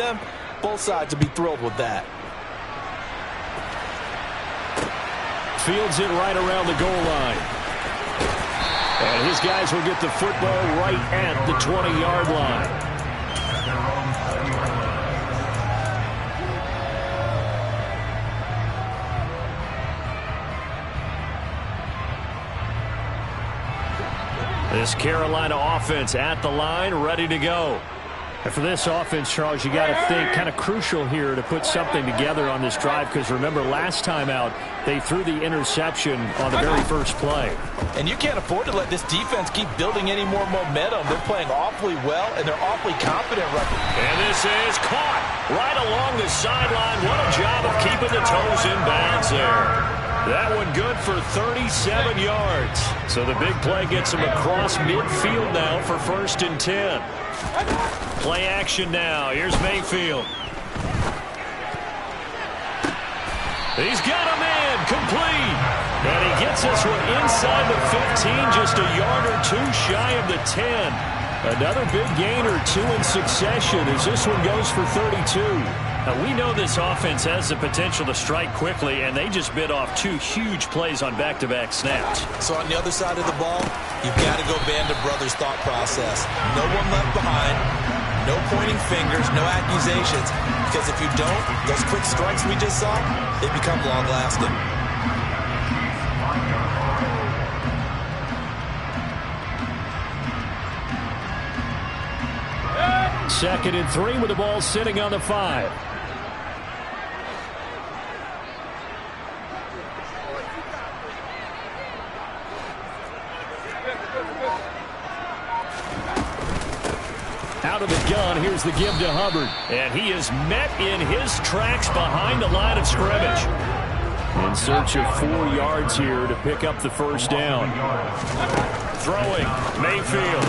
them, both sides will be thrilled with that. Fields it right around the goal line. And his guys will get the football right at the 20-yard line. This Carolina offense at the line, ready to go. And for this offense, Charles, you got to think kind of crucial here to put something together on this drive, because remember last time out they threw the interception on the very first play. And you can't afford to let this defense keep building any more momentum. They're playing awfully well, and they're awfully confident right now. And this is caught right along the sideline. What a job of keeping the toes in bounds there. That one good for 37 yards. So the big play gets him across midfield now for 1st and 10. Play action now. Here's Mayfield. He's got him in. Complete. And he gets this one inside the 15, just a yard or two shy of the 10. Another big gain or two in succession as this one goes for 32. Now, we know this offense has the potential to strike quickly, and they just bit off 2 huge plays on back-to-back snaps. So on the other side of the ball, you've got to go Band of Brothers thought process. No one left behind, no pointing fingers, no accusations. Because if you don't, those quick strikes we just saw, they become long-lasting. Second and 3 with the ball sitting on the 5. Out of the gun, here's the give to Hubbard. And he is met in his tracks behind the line of scrimmage. In search of 4 yards here to pick up the first down. Throwing, Mayfield.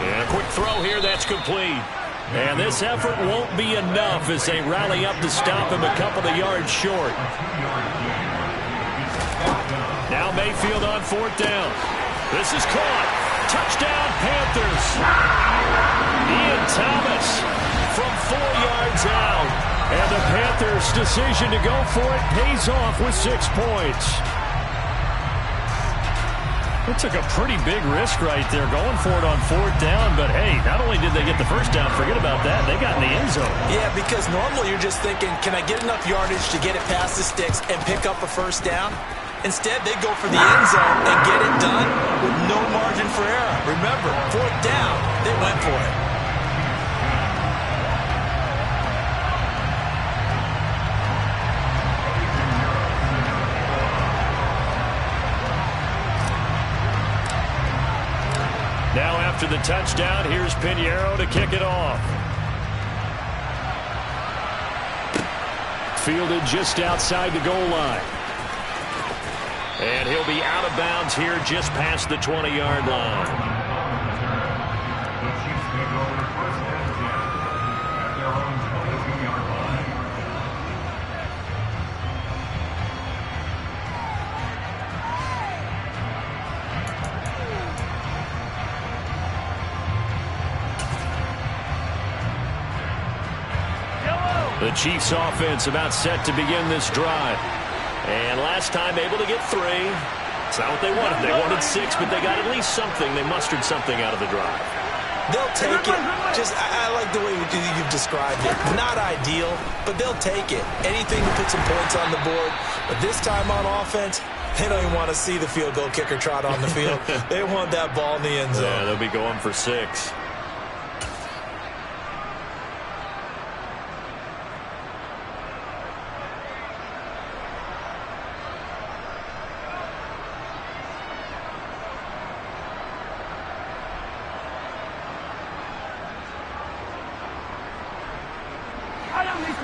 And a quick throw here, that's complete. And this effort won't be enough as they rally up to stop him a couple of yards short. Now Mayfield on 4th down. This is caught. Touchdown, Panthers. Ian Thomas from 4 yards out. And the Panthers' decision to go for it pays off with 6 points. They took a pretty big risk right there going for it on 4th down. But, hey, not only did they get the first down, forget about that, they got in the end zone. Yeah, because normally you're just thinking, can I get enough yardage to get it past the sticks and pick up a first down? Instead, they go for the end zone and get it done with no margin for error. Remember, 4th down, they went for it. Now after the touchdown, here's Pinheiro to kick it off. Fielded just outside the goal line. And he'll be out of bounds here just past the 20-yard line. The Chiefs offense about set to begin this drive. And last time able to get 3. It's not what they wanted. They wanted 6, but they got at least something. They mustered something out of the drive. They'll take it. I like the way you've described it. Not ideal, but they'll take it. Anything to put some points on the board. But this time on offense, they don't even want to see the field goal kicker trot on the field. They want that ball in the end zone. Yeah, they'll be going for 6.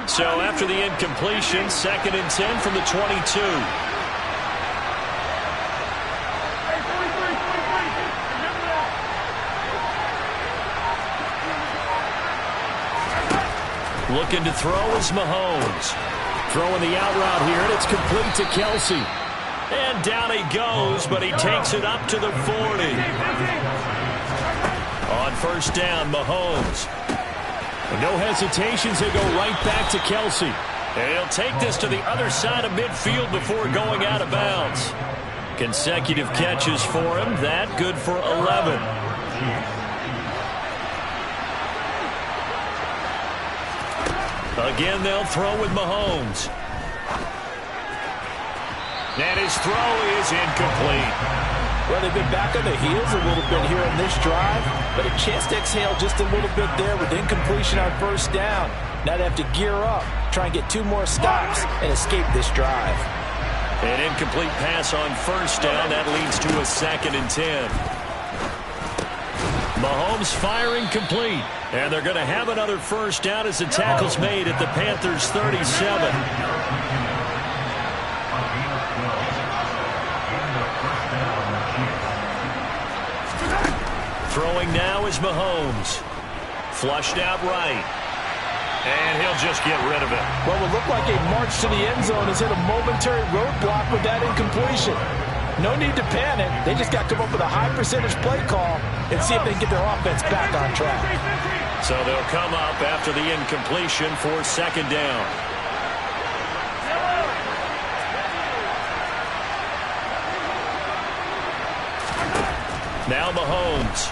So after the incompletion, 2nd and 10 from the 22. Looking to throw is Mahomes. Throwing the out route here, and it's complete to Kelsey. And down he goes, but he takes it up to the 40. On 1st down, Mahomes. And no hesitations. They go right back to Kelsey. And he'll take this to the other side of midfield before going out of bounds. Consecutive catches for him. That good for 11. Again, they'll throw with Mahomes. And his throw is incomplete. Well, they've been back on their heels a little bit here in this drive, but a chance to exhale just a little bit there with incompletion on first down. Now they have to gear up, try and get 2 more stops, and escape this drive. An incomplete pass on first down. That leads to a 2nd and 10. Mahomes firing complete. And they're going to have another first down as the tackle's made at the Panthers' 37. Throwing now is Mahomes. Flushed out right. And he'll just get rid of it. Well, it looked like a march to the end zone has hit a momentary roadblock with that incompletion. No need to panic. They just got to come up with a high percentage play call and see if they can get their offense back on track. So they'll come up after the incompletion for 2nd down. Now Mahomes.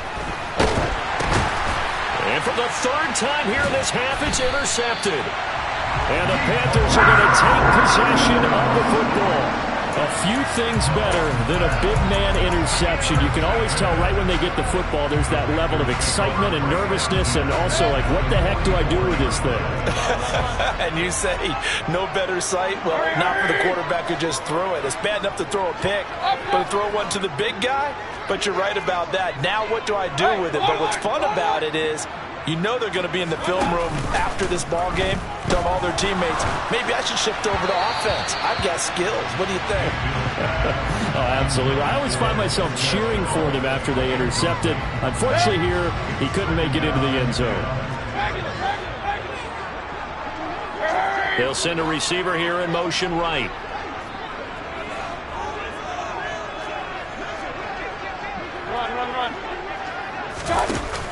And for the 3rd time here in this half, it's intercepted. And the Panthers are going to take possession of the football. A few things better than a big man interception. You can always tell right when they get the football, there's that level of excitement and nervousness, and also like, what the heck do I do with this thing? And you say, no better sight? Well, not for the quarterback who just threw it. It's bad enough to throw a pick, but to throw one to the big guy? But you're right about that. Now what do I do with it? But what's fun about it is, you know they're going to be in the film room after this ball game, telling all their teammates, maybe I should shift over to offense. I've got skills. What do you think? Oh, absolutely. I always find myself cheering for them after they intercepted. Unfortunately here, he couldn't make it into the end zone. They'll send a receiver here in motion right.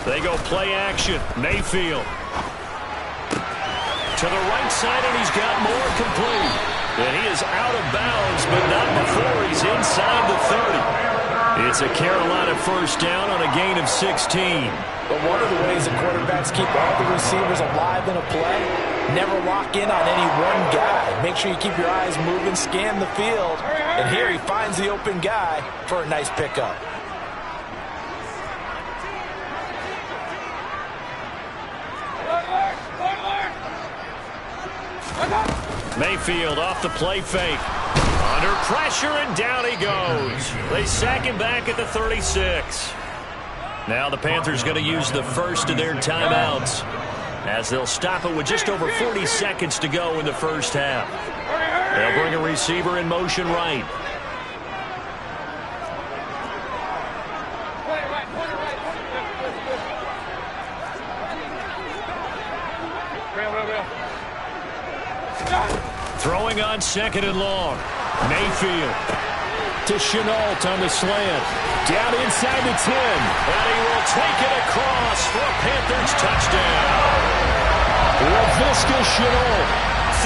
They go play action. Mayfield. To the right side, and he's got more complete. And he is out of bounds, but not before he's inside the 30. It's a Carolina first down on a gain of 16. But one of the ways the quarterbacks keep all the receivers alive in a play, never lock in on any one guy. Make sure you keep your eyes moving, scan the field. And here he finds the open guy for a nice pickup. Mayfield off the play fake. Under pressure, and down he goes. They sack him back at the 36. Now the Panthers going to use the first of their timeouts, as they'll stop it with just over 40 seconds to go in the first half. They'll bring a receiver in motion right. Throwing on 2nd and long. Mayfield to Chenault on the slant. Down inside the 10. And he will take it across for a Panthers touchdown. LaVisca Chenault,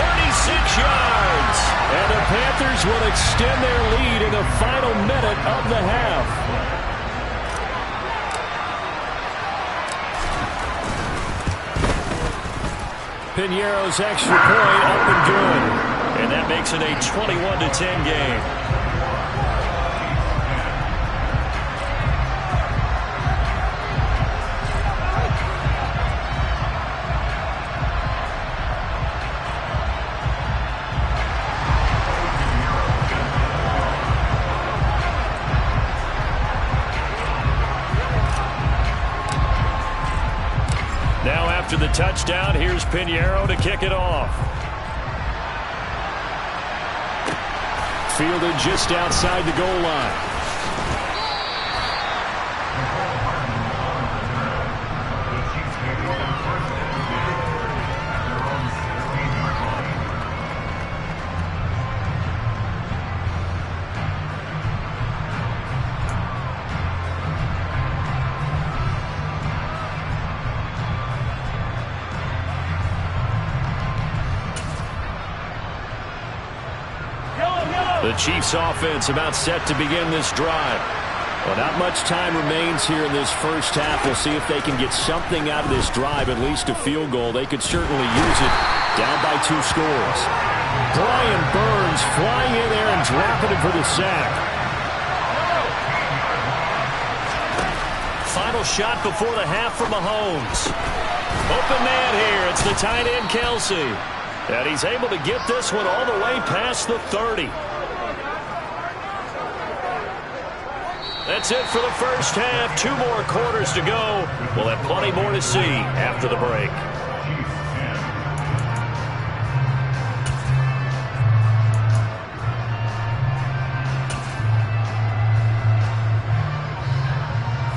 36 yards. And the Panthers will extend their lead in the final minute of the half. Piñeiro's extra point up and good. And that makes it a 21-10 game. Now after the touchdown, here's Piñeiro to kick it off. Fielded just outside the goal line. The Chiefs offense about set to begin this drive. Well, not much time remains here in this first half. We'll see if they can get something out of this drive, at least a field goal. They could certainly use it. Down by 2 scores. Brian Burns flying in there and dropping it for the sack. Final shot before the half for Mahomes. Open man here. It's the tight end, Kelsey. And he's able to get this one all the way past the 30. That's it for the first half. 2 more quarters to go. We'll have plenty more to see after the break.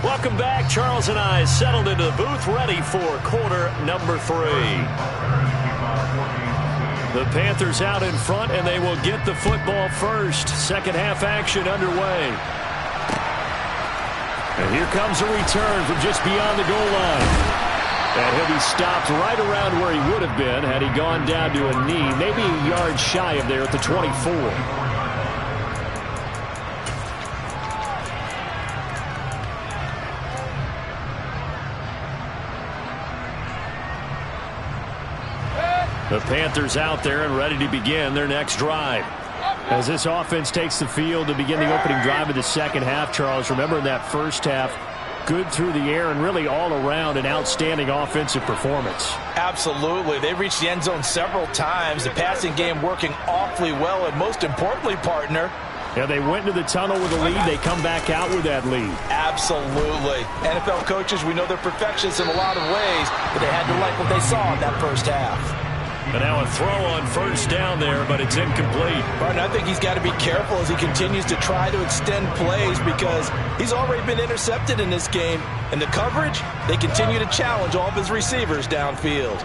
Welcome back. Charles and I settled into the booth, ready for quarter number 3. The Panthers out in front, and they will get the football first. Second half action underway. And here comes a return from just beyond the goal line. And he'll be stopped right around where he would have been had he gone down to a knee, maybe a yard shy of there at the 24. The Panthers out there and ready to begin their next drive. As this offense takes the field to begin the opening drive of the second half, Charles, remember in that first half, good through the air and really all around an outstanding offensive performance. Absolutely. They reached the end zone several times. The passing game working awfully well, and most importantly, partner, yeah, they went into the tunnel with a lead. They come back out with that lead. Absolutely. NFL coaches, we know they're perfectionists in a lot of ways, but they had to like what they saw in that first half. And now a throw on first down there, but it's incomplete. Martin, I think he's got to be careful as he continues to try to extend plays because he's already been intercepted in this game. And the coverage, they continue to challenge all of his receivers downfield.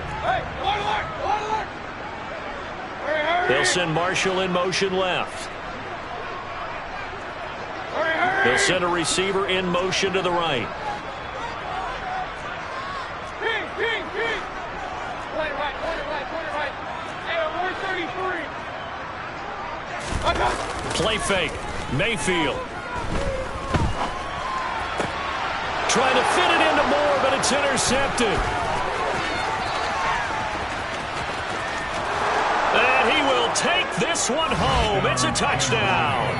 They'll send Marshall in motion left. They'll send a receiver in motion to the right. Play fake. Mayfield. Trying to fit it into Moore, but it's intercepted. And he will take this one home. It's a touchdown.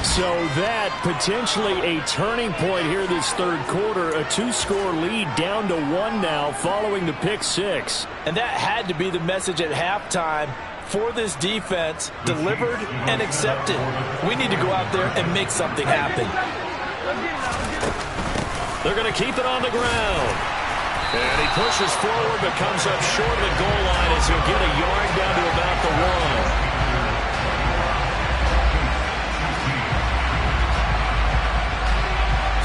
So that potentially a turning point here this third quarter. A 2-score lead down to 1 now following the pick 6. And that had to be the message at halftime for this defense, delivered and accepted. We need to go out there and make something happen. They're going to keep it on the ground. And he pushes forward but comes up short of the goal line as he'll get a yard down to about the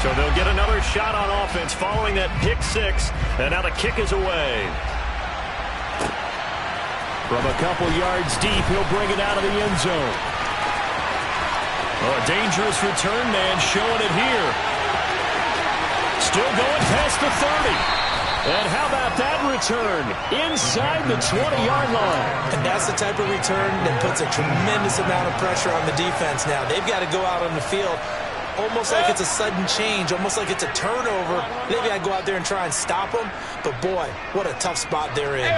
1. So they'll get another shot on offense following that pick 6. And now the kick is away. From a couple yards deep, he'll bring it out of the end zone. Oh, a dangerous return man showing it here. Still going past the 30. And how about that return? Inside the 20-yard line. And that's the type of return that puts a tremendous amount of pressure on the defense now. They've got to go out on the field almost like it's a sudden change, almost like it's a turnover. Maybe I go out there and try and stop them. But, boy, what a tough spot they're in.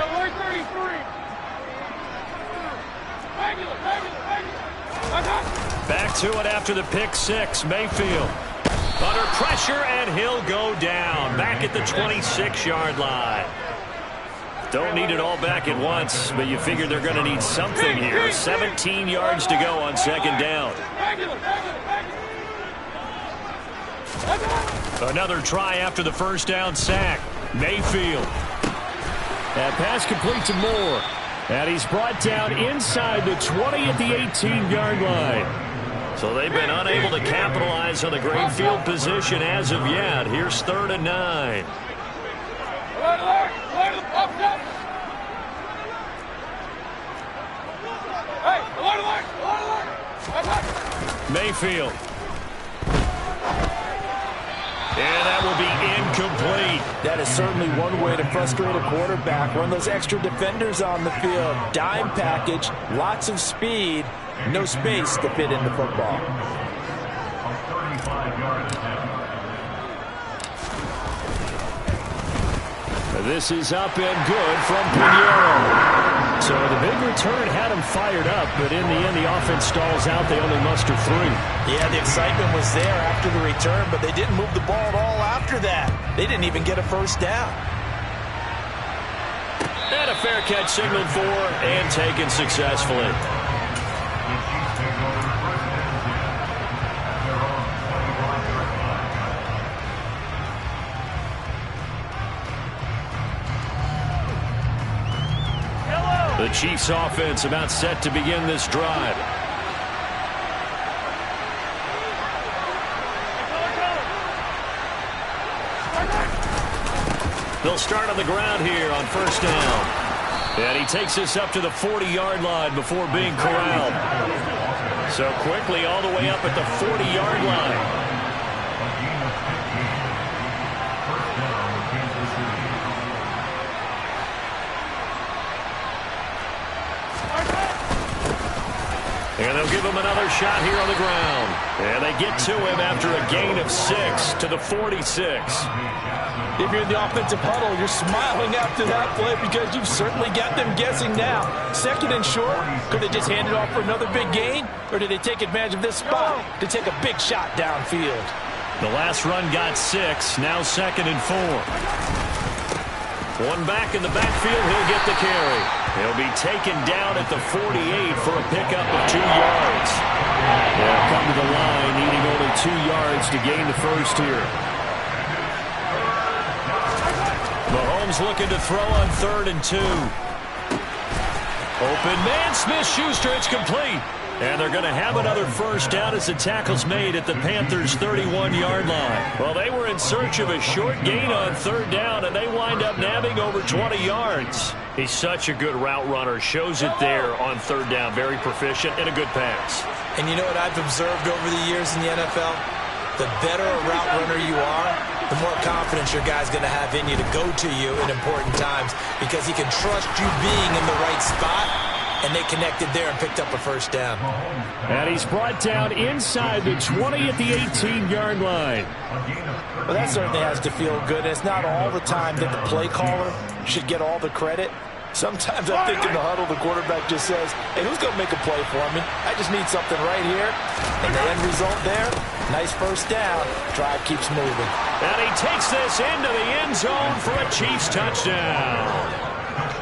Back to it after the pick 6. Mayfield under pressure, and he'll go down. Back at the 26-yard line. Don't need it all back at once, but you figure they're going to need something here. 17 yards to go on second down. Another try after the first down sack. Mayfield. That pass complete to Moore. And he's brought down inside the 20 at the 18-yard line. So they've been unable to capitalize on the great field position as of yet. Here's 3rd and 9. Mayfield. And that will be incomplete. That is certainly one way to frustrate a quarterback. Run those extra defenders on the field. Dime package, lots of speed, No space to fit in the football. This is up and good from Pinheiro. So the big return had him fired up, but in the end, the offense stalls out. They only muster 3. Yeah, the excitement was there after the return, but they didn't move the ball at all after that. They didn't even get a first down. And a fair catch signaled for and taken successfully. The Chiefs offense about set to begin this drive. They'll start on the ground here on first down. And he takes this up to the 40-yard line before being corralled. So quickly all the way up at the 40-yard line. And they'll give him another shot here on the ground. And they get to him after a gain of 6 to the 46. If you're in the offensive huddle, you're smiling after that play because you've certainly got them guessing now. Second and short, could they just hand it off for another big gain? Or did they take advantage of this spot to take a big shot downfield? The last run got 6, now second and 4. One back in the backfield, he'll get the carry. He'll be taken down at the 48 for a pickup of 2 yards. They'll come to the line, needing only 2 yards to gain the first here. Mahomes looking to throw on 3rd and 2. Open man, Smith-Schuster, it's complete. And they're going to have another first down as the tackle's made at the Panthers' 31-yard line. Well, they were in search of a short gain on 3rd down, and they wind up nabbing over 20 yards. He's such a good route runner. Shows it there on 3rd down. Very proficient and a good pass. And you know what I've observed over the years in the NFL? The better a route runner you are, the more confidence your guy's going to have in you to go to you in important times because he can trust you being in the right spot. And they connected there and picked up a first down. And he's brought down inside the 20 at the 18-yard line. Well, that certainly has to feel good. It's not all the time that the play caller should get all the credit. Sometimes I think in the huddle, the quarterback just says, hey, who's going to make a play for me? I just need something right here. And the end result there, nice first down. Drive keeps moving. And he takes this into the end zone for a Chiefs touchdown.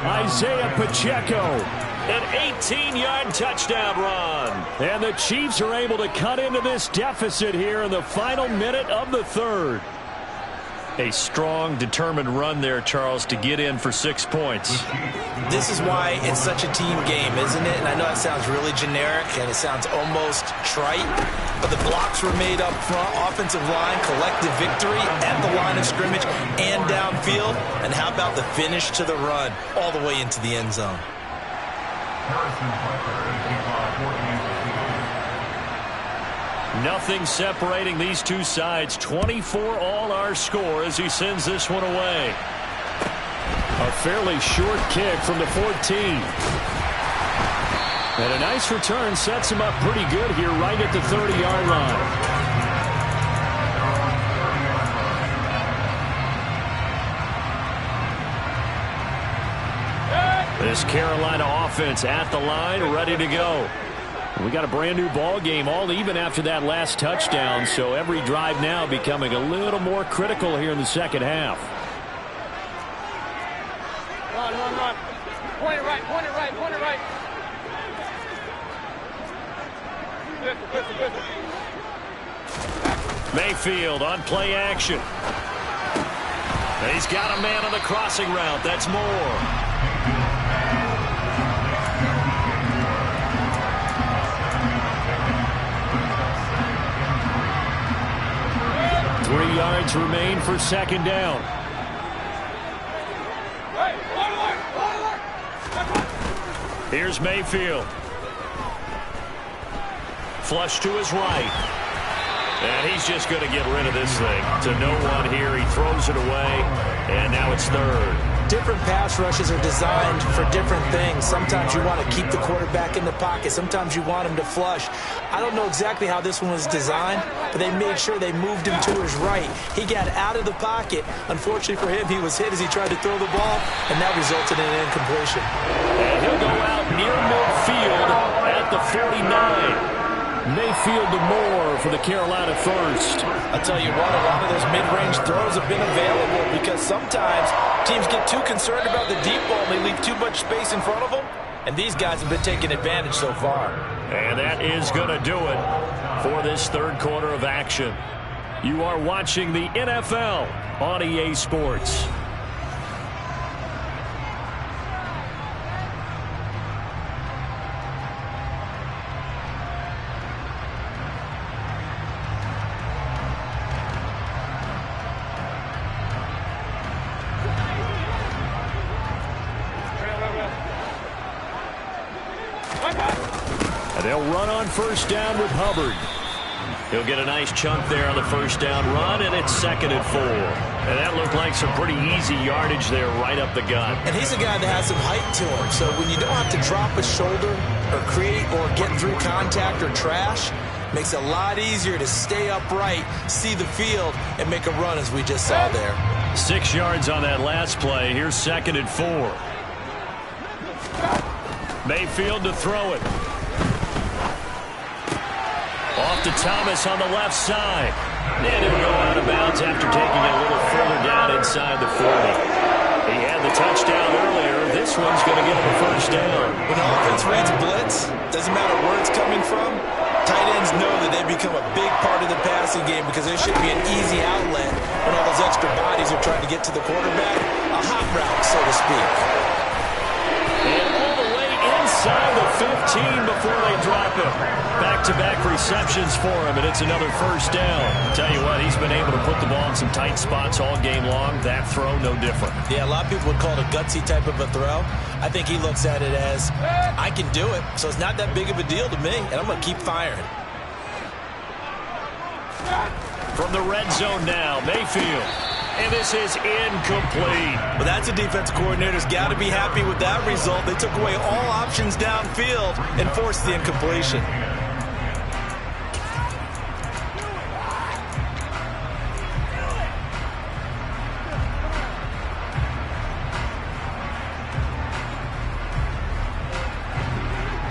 Isaiah Pacheco. An 18-yard touchdown run. And the Chiefs are able to cut into this deficit here in the final minute of the 3rd. A strong, determined run there, Charles, to get in for 6 points. This is why it's such a team game, isn't it? And I know that sounds really generic and it sounds almost trite, but the blocks were made up front, offensive line, collective victory at the line of scrimmage and downfield. And how about the finish to the run all the way into the end zone? Nothing separating these two sides. 24 all our score as he sends this one away. A fairly short kick from the 14. And a nice return sets him up pretty good here right at the 30-yard line. This Carolina offense at the line, ready to go. We got a brand new ball game, all even after that last touchdown, so every drive now becoming a little more critical here in the second half. Run. Point it right. Good. Mayfield on play action. And he's got a man on the crossing route. That's Moore. 3 yards remain for second down. Here's Mayfield. Flush to his right. And he's just going to get rid of this thing. To no one here. He throws it away. And now it's 3rd. different pass rushes are designed for different things. Sometimes you want to keep the quarterback in the pocket. Sometimes you want him to flush. I don't know exactly how this one was designed, but they made sure they moved him to his right. He got out of the pocket. Unfortunately for him, he was hit as he tried to throw the ball, and that resulted in an incompletion. And he'll go out near midfield at the 49. Mayfield to Moore for the Carolina first. I'll tell you what, a lot of those mid-range throws have been available because sometimes teams get too concerned about the deep ball and they leave too much space in front of them, and these guys have been taking advantage so far. And that is going to do it for this third quarter of action. You are watching the NFL on EA Sports. They'll run on first down with Hubbard. He'll get a nice chunk there on the first down run, and it's 2nd and 4. And that looked like some pretty easy yardage there right up the gut. And he's a guy that has some height to him, so when you don't have to drop a shoulder or create or get through contact or trash, makes it a lot easier to stay upright, see the field, and make a run as we just saw there. 6 yards on that last play. Here's 2nd and 4. Mayfield to throw it. Off to Thomas on the left side. And he'll go out of bounds after taking it a little further down inside the 40. He had the touchdown earlier. This one's going to get him a first down. When the offense reads blitz, doesn't matter where it's coming from, tight ends know that they become a big part of the passing game because there should be an easy outlet when all those extra bodies are trying to get to the quarterback. A hot route, so to speak. And all the way inside the 15 before they drop him. Back-to-back receptions for him, and it's another first down. Tell you what, he's been able to put the ball in some tight spots all game long. That throw, no different. Yeah, a lot of people would call it a gutsy type of a throw. I think he looks at it as, I can do it, so it's not that big of a deal to me, and I'm going to keep firing. From the red zone now, Mayfield. And this is incomplete. Well, that's a defense coordinator's got to be happy with that result. They took away all options downfield and forced the incompletion.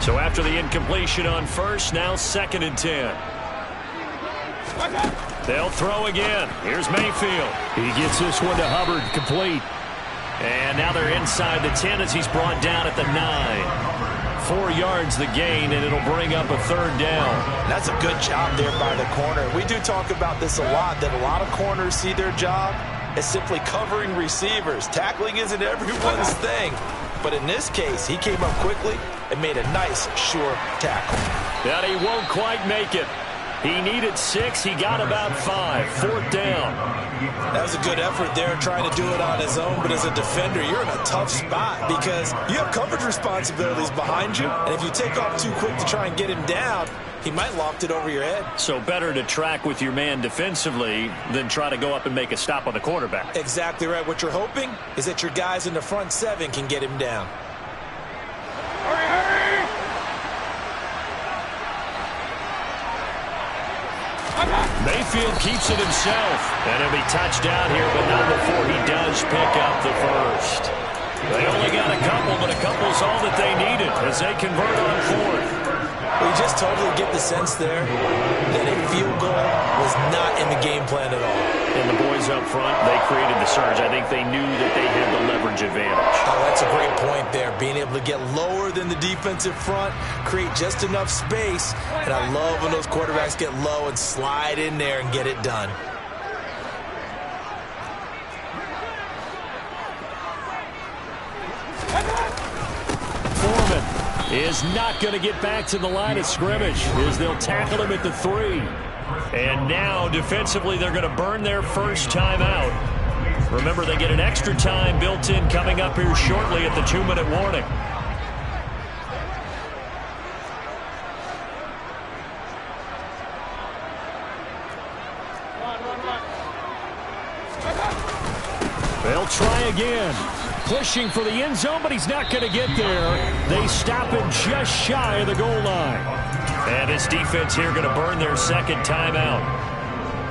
So after the incompletion on first, now 2nd and 10. They'll throw again. Here's Mayfield. He gets this one to Hubbard, complete. And now they're inside the 10 as he's brought down at the 9. 4 yards the gain, and it'll bring up a third down. That's a good job there by the corner. We do talk about this a lot, that a lot of corners see their job as simply covering receivers. Tackling isn't everyone's thing. But in this case, he came up quickly and made a nice, sure tackle. That he won't quite make it. He needed 6. He got about 5. 4th down. That was a good effort there trying to do it on his own. But as a defender, you're in a tough spot because you have coverage responsibilities behind you. And if you take off too quick to try and get him down, he might loft it over your head. So better to track with your man defensively than try to go up and make a stop on the quarterback. Exactly right. What you're hoping is that your guys in the front 7 can get him down. Hurry, hurry! Mayfield keeps it himself. And he'll be touched down here, but not before he does pick up the first. They only got a couple, but a couple's all that they needed as they convert on 4th. We just totally get the sense there that a field goal was not in the game plan at all. And the boys up front, they created the surge. I think they knew that they had the leverage advantage. Oh, that's a great point there. Being able to get lower than the defensive front, create just enough space. And I love when those quarterbacks get low and slide in there and get it done. Foreman is not going to get back to the line of scrimmage as they'll tackle him at the 3. And now defensively they're going to burn their first time out. Remember, they get an extra time built in coming up here shortly at the 2-minute warning. They'll try again. Pushing for the end zone, but he's not going to get there. They stop him just shy of the goal line. And this defense here going to burn their second timeout.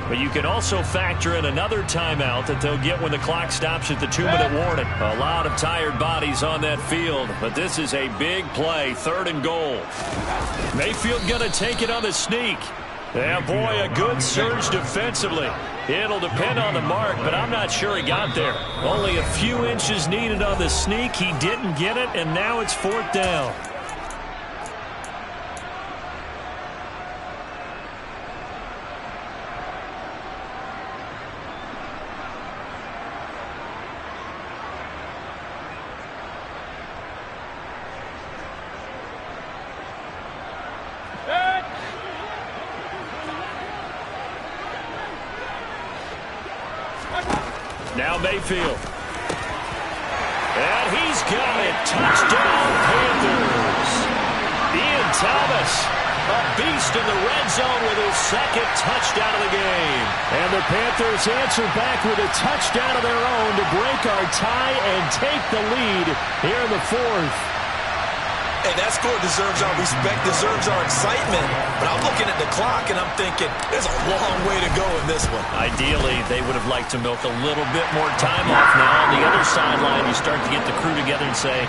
But you can also factor in another timeout that they'll get when the clock stops at the 2-minute warning. A lot of tired bodies on that field, but this is a big play, 3rd and goal. Mayfield going to take it on the sneak. Yeah, boy, a good surge defensively. It'll depend on the mark, but I'm not sure he got there. Only a few inches needed on the sneak. He didn't get it, and now it's 4th down. Now Mayfield. And he's got it. Touchdown, Panthers. Ian Thomas, a beast in the red zone with his 2nd touchdown of the game. And the Panthers answer back with a touchdown of their own to break our tie and take the lead here in the 4th. Hey, that score deserves our respect, deserves our excitement. But I'm looking at the clock, and I'm thinking, there's a long way to go in this one. Ideally, they would have liked to milk a little bit more time off. Now, on the other sideline, you start to get the crew together and say,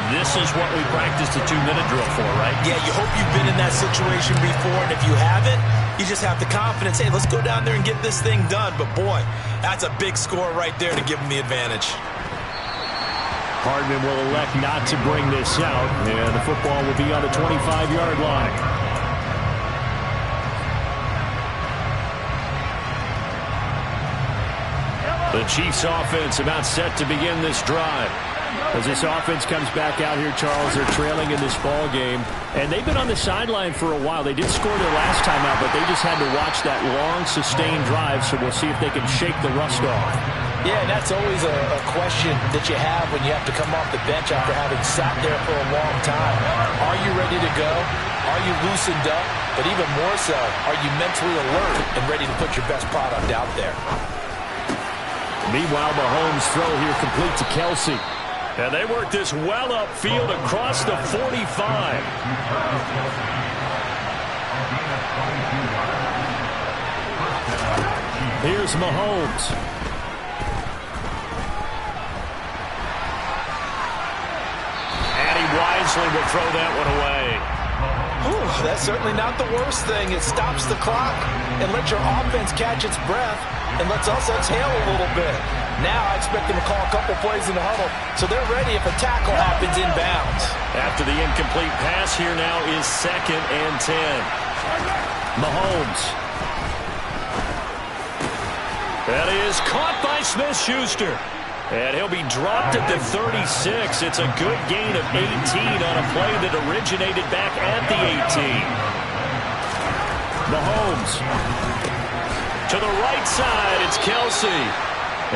this is what we practiced the 2-minute drill for, right? Yeah, you hope you've been in that situation before, and if you haven't, you just have the confidence, hey, let's go down there and get this thing done. But, boy, that's a big score right there to give them the advantage. Hardman will elect not to bring this out, and the football will be on the 25-yard line. The Chiefs offense about set to begin this drive. As this offense comes back out here, Charles, they're trailing in this ball game, and they've been on the sideline for a while. They did score their last time out, but they just had to watch that long, sustained drive, so we'll see if they can shake the rust off. Yeah, and that's always a question that you have when you have to come off the bench after having sat there for a long time. Are you ready to go? Are you loosened up? But even more so, are you mentally alert and ready to put your best product out there? Meanwhile, Mahomes' throw here complete to Kelsey. And they work this well upfield across the 45. Here's Mahomes. Wisely will throw that one away. Ooh, that's certainly not the worst thing. It stops the clock and lets your offense catch its breath and lets us exhale a little bit. Now I expect them to call a couple plays in the huddle so they're ready if a tackle happens inbounds. After the incomplete pass, here now is 2nd and 10. Mahomes. That is caught by Smith-Schuster. And he'll be dropped at the 36. It's a good gain of 18 on a play that originated back at the 18. Mahomes. To the right side, it's Kelsey.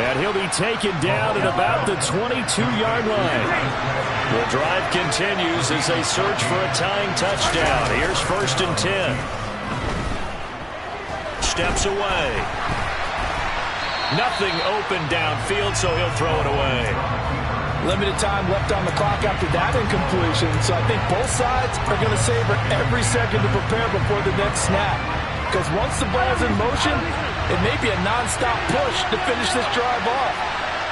And he'll be taken down at about the 22-yard line. The drive continues as they search for a tying touchdown. Here's 1st and 10. Steps away. Nothing open downfield, so he'll throw it away. Limited time left on the clock after that incompletion, so I think both sides are going to savor every second to prepare before the next snap. Because once the ball's in motion, it may be a non-stop push to finish this drive off.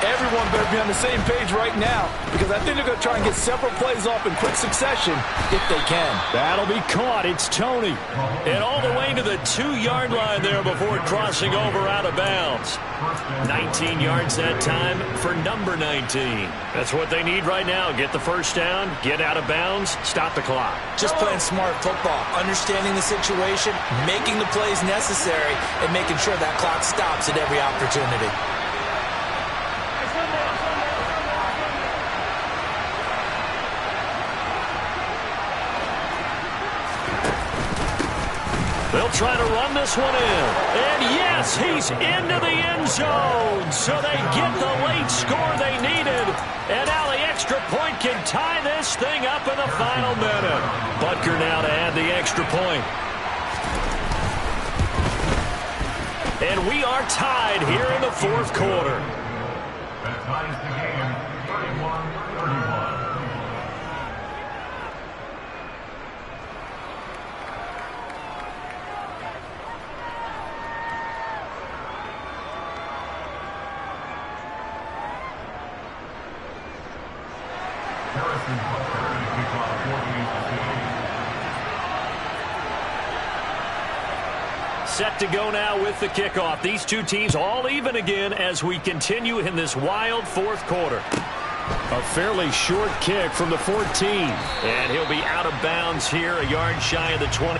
Everyone better be on the same page right now, because I think they're going to try and get several plays off in quick succession if they can. That'll be caught. It's Tony. And all the way to the 2-yard line there before crossing over out of bounds. 19 yards that time for number 19. That's what they need right now. Get the first down, get out of bounds, stop the clock. Just playing smart football, understanding the situation, making the plays necessary, and making sure that clock stops at every opportunity. They'll try to run this one in. And yes, he's into the end zone. So they get the late score they needed. And now the extra point can tie this thing up in the final minute. Butker now to add the extra point. And we are tied here in the 4th quarter. Set to go now with the kickoff. These two teams all even again as we continue in this wild fourth quarter. A fairly short kick from the 14. And he'll be out of bounds here, a yard shy of the 20.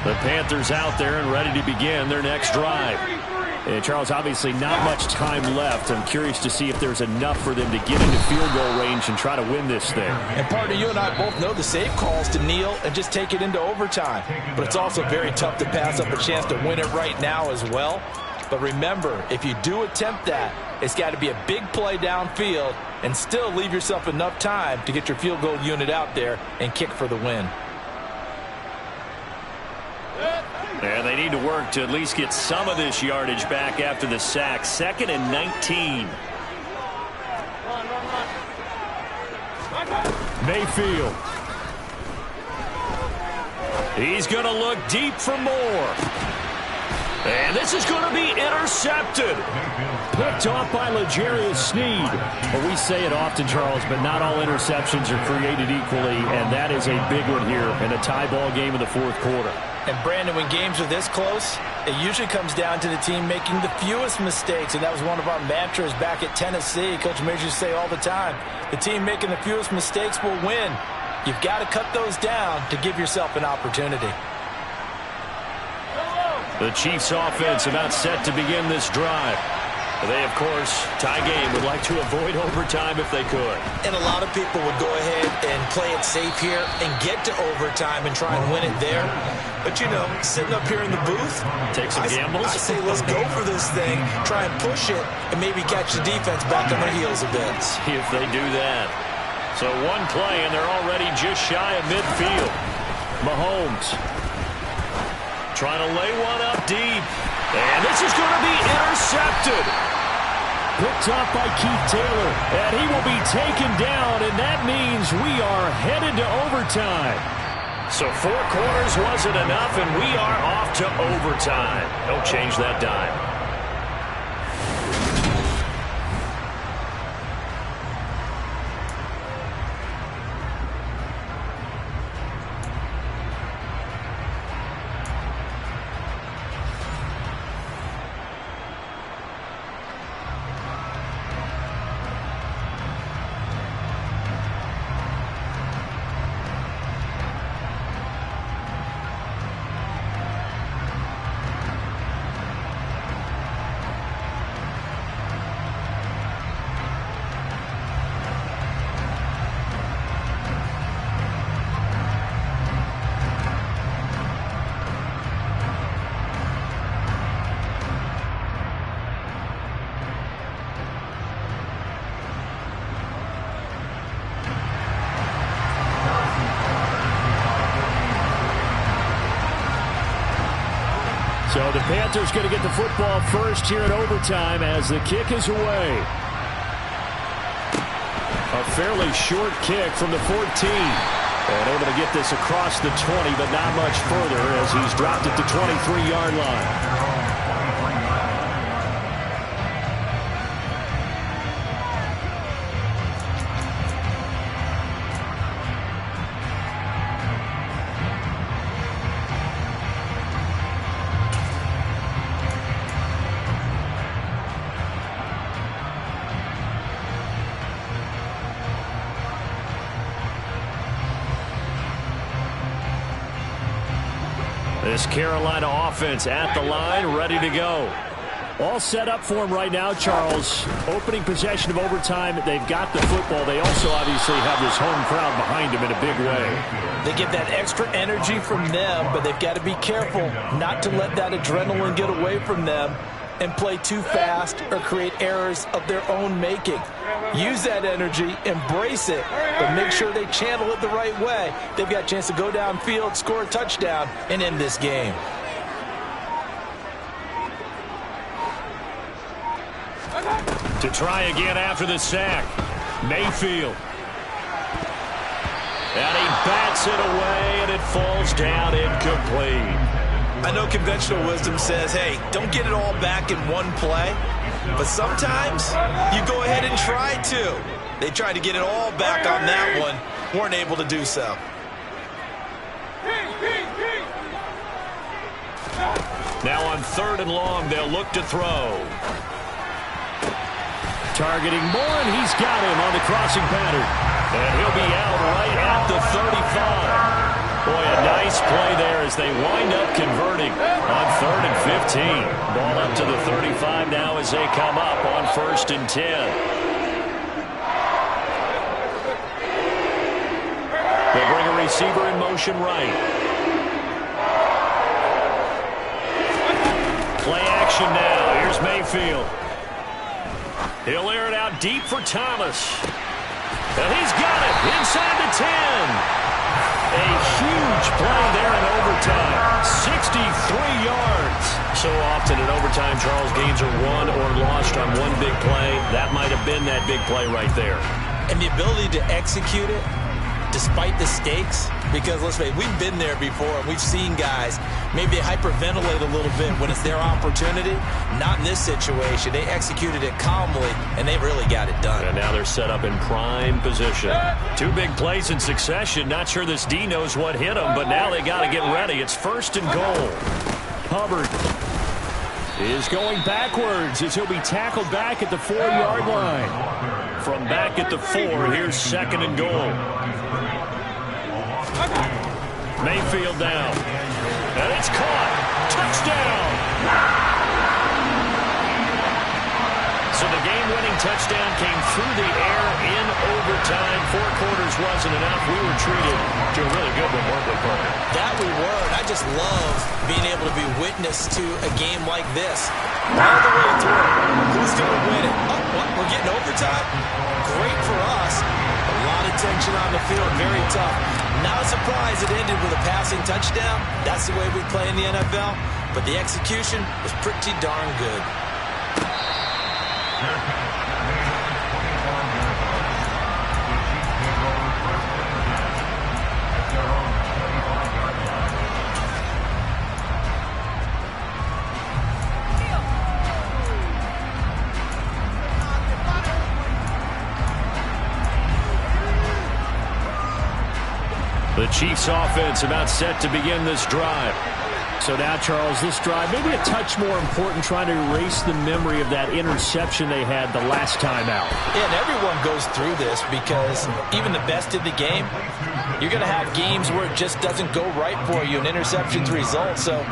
The Panthers out there and ready to begin their next drive. And Charles, obviously not much time left. I'm curious to see if there's enough for them to get into field goal range and try to win this thing. And partner, you and I both know the safe calls to kneel and just take it into overtime. But it's also very tough to pass up a chance to win it right now as well. But remember, if you do attempt that, it's got to be a big play downfield and still leave yourself enough time to get your field goal unit out there and kick for the win. And they need to work to at least get some of this yardage back after the sack. 2nd and 19. Mayfield. He's going to look deep for more. And this is going to be intercepted. Picked off by L'Jarius Sneed. Well, we say it often, Charles, but not all interceptions are created equally, and that is a big one here in a tie ball game in the fourth quarter. And Brandon, when games are this close, it usually comes down to the team making the fewest mistakes, and that was one of our mantras back at Tennessee. Coach Majors used to say all the time, the team making the fewest mistakes will win. You've got to cut those down to give yourself an opportunity. The Chiefs offense about set to begin this drive. They, of course, tie game, would like to avoid overtime if they could. And a lot of people would go ahead and play it safe here and get to overtime and try and win it there. But, you know, sitting up here in the booth, take some gambles. I say let's go for this thing, try and push it, and maybe catch the defense back on their heels a bit. See if they do that. So one play, and they're already just shy of midfield. Mahomes trying to lay one up deep. And this is going to be intercepted. Picked off by Keith Taylor. And he will be taken down, and that means we are headed to overtime. So 4 quarters wasn't enough, and we are off to overtime. Don't change that dime. So the Panthers going to get the football first here in overtime as the kick is away. A fairly short kick from the 14. And able to get this across the 20, but not much further as he's dropped at the 23-yard line. This Carolina offense at the line, ready to go. All set up for him right now, Charles. Opening possession of overtime. They've got the football. They also obviously have this home crowd behind them in a big way. They get that extra energy from them, but they've got to be careful not to let that adrenaline get away from them and play too fast or create errors of their own making. Use that energy, embrace it, but make sure they channel it the right way. They've got a chance to go downfield, score a touchdown, and end this game. To try again after the sack, Mayfield. And he bats it away, and it falls down incomplete. I know conventional wisdom says, hey, don't get it all back in one play. But sometimes you go ahead and try to. They tried to get it all back on that one. Weren't able to do so. Now on 3rd and long, they'll look to throw. Targeting Moore, and he's got him on the crossing pattern. And he'll be out right at the 35. Boy, a nice play there as they wind up converting on 3rd and 15. Ball up to the 35 now as they come up on 1st and 10. They'll bring a receiver in motion right. Play action now. Here's Mayfield. He'll air it out deep for Thomas. And he's got it inside the 10. A huge play there in overtime. 63 yards. So often in overtime, Charles, games are won or lost on one big play. That might have been that big play right there. And the ability to execute it despite the stakes, because let's face it, we've been there before and we've seen guys maybe hyperventilate a little bit when it's their opportunity. Not in this situation. They executed it calmly and they really got it done. And now they're set up in prime position. 2 big plays in succession. Not sure this D knows what hit him, but now they got to get ready. It's 1st and goal. Hubbard is going backwards as he'll be tackled back at the 4-yard line. From back at the 4, here's 2nd and goal. Mayfield down. And it's caught. Touchdown. So the game-winning touchdown came through the air in overtime. 4 quarters wasn't enough. We were treated to a really good one, weren't we, Parker? That we were. And I just love being able to be witness to a game like this. All the way through. Who's going to win it? Oh, what? We're getting overtime? Great for us. A lot of tension on the field. Very tough. Not a surprise it ended with a passing touchdown. That's the way we play in the NFL. But the execution was pretty darn good. The Chiefs offense about set to begin this drive. So now, Charles, this drive maybe a touch more important, trying to erase the memory of that interception they had the last time out. Yeah, and everyone goes through this because even the best in the game, you're going to have games where it just doesn't go right for you and interceptions result. So,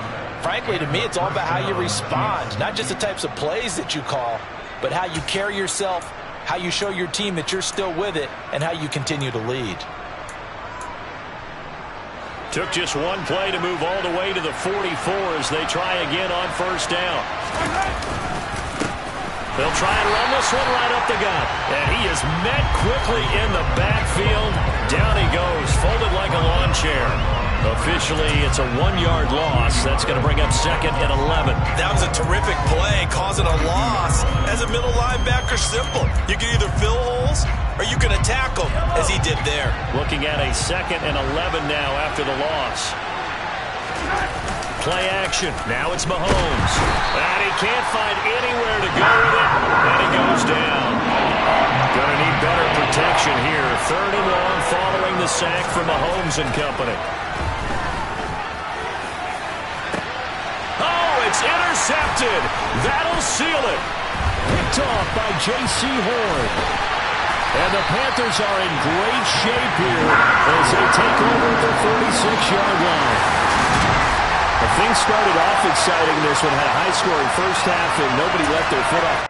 frankly, to me, it's all about how you respond, not just the types of plays that you call, but how you carry yourself, how you show your team that you're still with it, and how you continue to lead. Took just one play to move all the way to the 44 as they try again on 1st down. They'll try and run this one right up the gut. And he is met quickly in the backfield. Down he goes, folded like a lawn chair. Officially, it's a 1-yard loss. That's going to bring up 2nd and 11. That was a terrific play, causing a loss. As a middle linebacker, simple. You can either fill holes or you can attack them, as he did there. Looking at a 2nd and 11 now after the loss. Play action. Now it's Mahomes. And he can't find anywhere to go with it. And he goes down. Gonna need better protection here. 3rd and long following the sack from Mahomes and company. Oh, it's intercepted. That'll seal it. Picked off by J.C. Horn. And the Panthers are in great shape here as they take over at the 36-yard line. Things started off exciting. This one had a high-scoring first half, and nobody let their foot off.